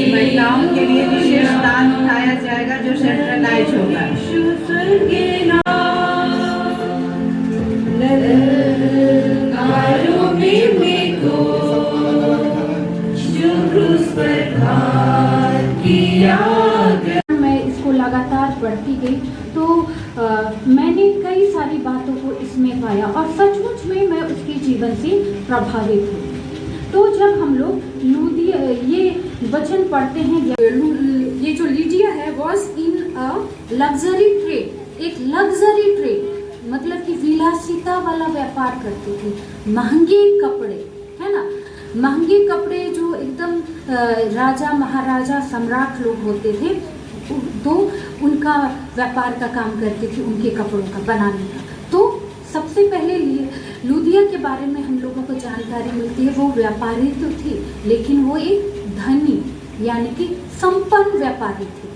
महिलाओं के लिए विशेष दान उठाया जाएगा जो सेंट्रलाइज होगा। मैं इसको लगातार पढ़ती गई तो मैंने कई सारी बातों को इसमें पाया और सचमुच में मैं उसके जीवन से प्रभावित हुई। तो जब हम लोग लूदिया ये वचन पढ़ते हैं, ये जो लीडिया है was in a luxury trade, एक लग्जरी ट्रेड मतलब कि विलासिता वाला व्यापार करती थी। महंगे कपड़े, है ना, महंगे कपड़े जो एकदम राजा महाराजा सम्राट लोग होते थे तो उनका व्यापार का काम करती थी, उनके कपड़ों का बनाने का। तो सबसे पहले लूदिया के बारे में हम लोगों को जानकारी मिलती है, वो व्यापारी तो थी लेकिन वो एक धनी यानी कि संपन्न व्यापारी थी।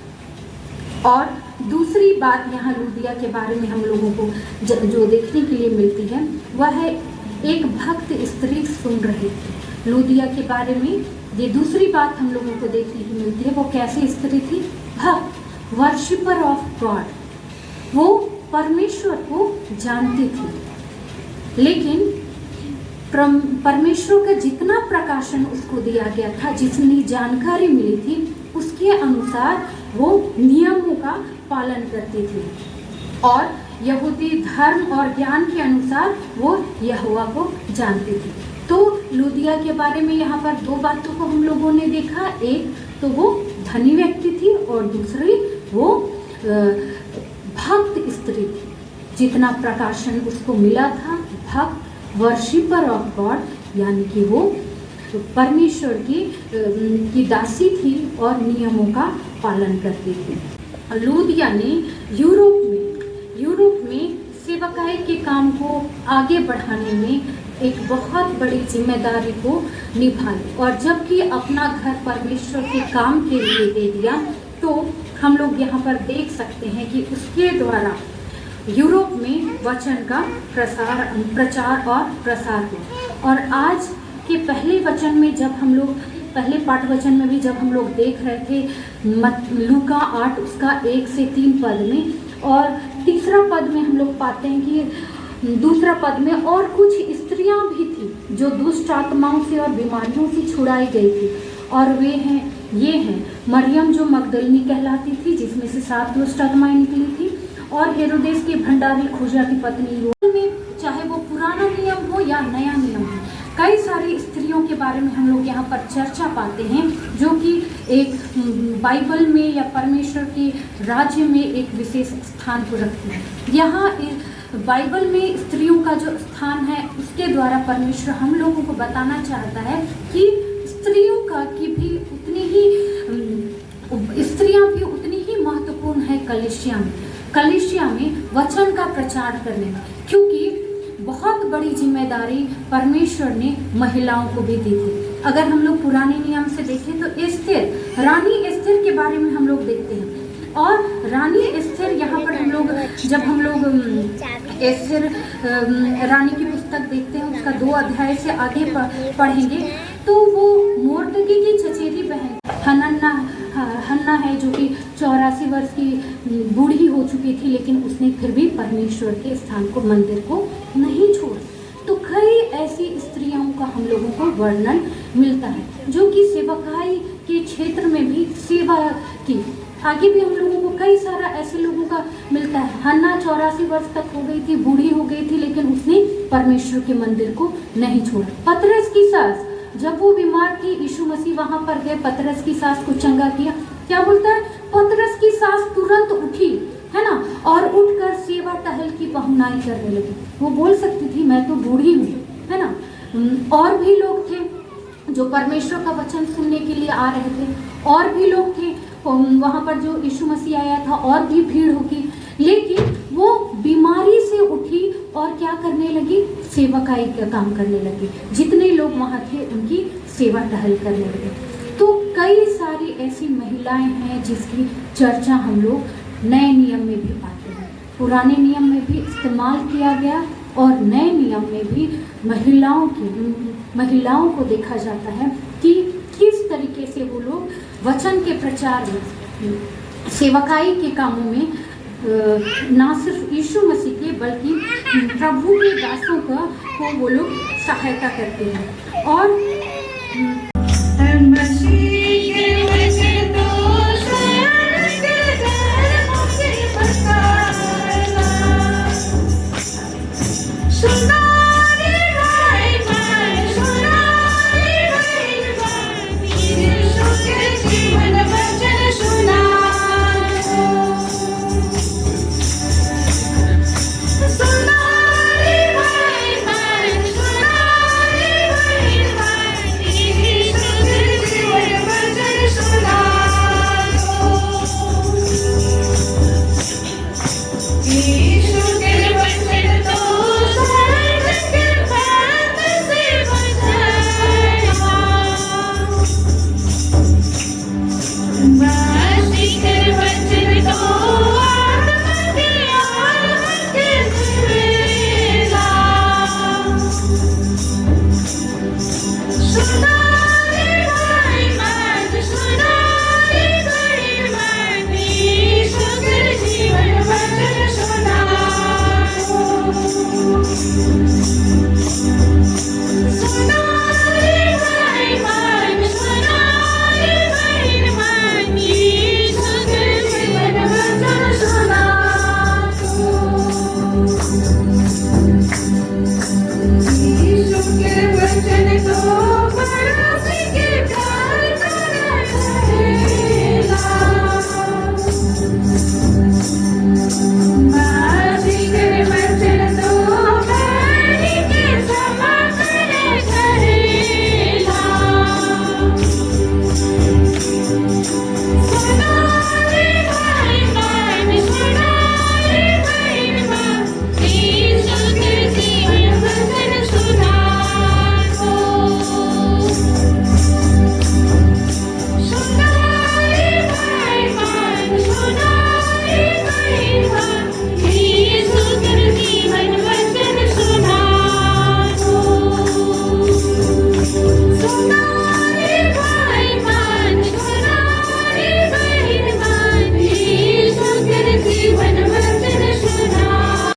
और दूसरी बात यहाँ लूदिया के बारे में हम लोगों को जो देखने के लिए मिलती है वह है एक भक्त स्त्री सुन रही थी। लूदिया के बारे में ये दूसरी बात हम लोगों को देखने की मिलती है, वो कैसी स्त्री थी? भक्त, वर्शिपर ऑफ गॉड, वो परमेश्वर को जानती थी। लेकिन परमेश्वर का जितना प्रकाशन उसको दिया गया था, जितनी जानकारी मिली थी, उसके अनुसार वो नियमों का पालन करती थी और यहूदी धर्म और ज्ञान के अनुसार वो यहोवा को जानती थी। तो लूदिया के बारे में यहाँ पर दो बातों को हम लोगों ने देखा, एक तो वो धनी व्यक्ति थी और दूसरी वो भक्त स्त्री थी। जितना प्रकाशन उसको मिला था, भक्त, वर्शिपर ऑफ गॉड यानी कि वो परमेश्वर की दासी थी और नियमों का पालन करती थी। लूदिया ने यूरोप में सेवकाई के काम को आगे बढ़ाने में एक बहुत बड़ी जिम्मेदारी को निभाई और जबकि अपना घर परमेश्वर के काम के लिए दे दिया, तो हम लोग यहाँ पर देख सकते हैं कि उसके द्वारा यूरोप में वचन का प्रचार और प्रसार हुआ। और आज के पहले वचन में जब हम लोग पहले पाठ वचन में भी जब हम लोग देख रहे थे लूका 8 उसका 1 से 3 पद में, और तीसरा पद में हम लोग पाते हैं कि दूसरा पद में और कुछ स्त्रियां भी थी जो दुष्ट आत्माओं से और बीमारियों से छुड़ाई गई थी, और ये हैं मरियम जो मगदलिनी कहलाती थी जिसमें से 7 दुष्ट आत्माएं निकली थी, और हेरोदेस के भंडारी खोजा की पत्नी में, चाहे वो पुराना नियम हो या नया नियम हो, कई सारी स्त्रियों के बारे में हम लोग यहाँ पर चर्चा पाते हैं जो कि एक बाइबल में या परमेश्वर के राज्य में एक विशेष स्थान को रखती है। यहाँ बाइबल में स्त्रियों का जो स्थान है उसके द्वारा परमेश्वर हम लोगों को बताना चाहता है कि स्त्रियां भी उतनी ही महत्वपूर्ण है कलीसिया में वचन का प्रचार करने में, क्योंकि बहुत बड़ी जिम्मेदारी परमेश्वर ने महिलाओं को भी दी थी। अगर हम लोग पुराने नियम से देखें तो रानी एस्तेर के बारे में हम लोग देखते हैं, और रानी एस्तेर यहाँ पर जब हम लोग एस्तेर रानी की पुस्तक देखते हैं उसका 2 अध्याय से आगे पढ़ेंगे तो वो मोर्दकी की चचेरी बहन हन्ना है जो कि 84 वर्ष की बूढ़ी हो चुकी थी, लेकिन उसने फिर भी परमेश्वर के स्थान को, मंदिर को नहीं छोड़ा। तो कई ऐसी स्त्रियों का हम लोगों को वर्णन मिलता है जो कि सेवकाई के क्षेत्र में भी सेवा की। आगे भी हम लोगों को कई सारा ऐसे लोगों का मिलता है। हन्ना 84 वर्ष तक हो गई थी, बूढ़ी हो गई थी, लेकिन उसने परमेश्वर के मंदिर को नहीं छोड़ा। पतरस की सास, जब वो बीमार थी, यीशु मसीह वहां पर गए, पतरस की सास को चंगा किया। क्या बोलता है? पतरस की सास तुरंत उठी, है ना, और उठकर सेवा टहल की पहुनाई करने लगी। वो बोल सकती थी मैं तो बूढ़ी हूँ, है ना। और भी लोग थे जो परमेश्वर का वचन सुनने के लिए आ रहे थे, और भी लोग थे वहाँ पर जो यीशु मसीह आया था, और भी भीड़ होगी, लेकिन वो बीमारी से उठी और क्या करने लगी? सेवकाई का काम करने लगी। जितने लोग वहाँ थे उनकी सेवा टहल करने लगे। तो कई सारी ऐसी महिलाएं हैं जिसकी चर्चा हम लोग नए नियम में भी पाते हैं, पुराने नियम में भी इस्तेमाल किया गया और नए नियम में भी महिलाओं को देखा जाता है कि किस तरीके से वो लोग वचन के प्रचार में, सेवकाई के कामों में ना सिर्फ यीशु मसीह के बल्कि प्रभु के दासों को वो लोग सहायता करते हैं। और मसीह के वचन तो स्वर्ग से बरसाना, सुन